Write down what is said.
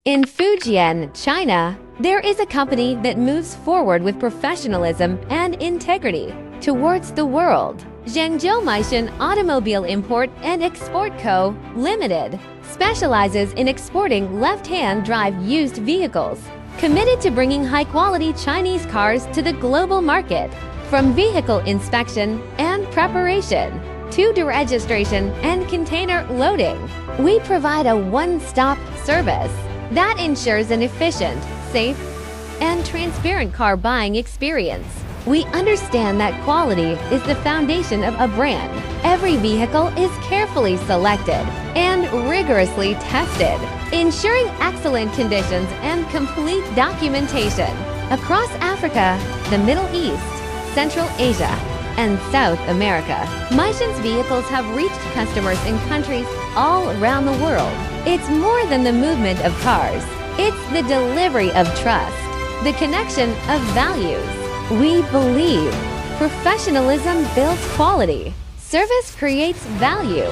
In Fujian, China, there is a company that moves forward with professionalism and integrity towards the world. Zhengzhou Maishan Automobile Import and Export Co., Limited specializes in exporting left-hand drive used vehicles, committed to bringing high-quality Chinese cars to the global market. From vehicle inspection and preparation to deregistration and container loading, we provide a one-stop service that ensures an efficient, safe, and transparent car buying experience. We understand that quality is the foundation of a brand. Every vehicle is carefully selected and rigorously tested, ensuring excellent conditions and complete documentation. Across Africa, the Middle East, Central Asia, and South America, Maishan's vehicles have reached customers in countries all around the world. It's more than the movement of cars. It's the delivery of trust, the connection of values. We believe professionalism builds quality. Service creates value.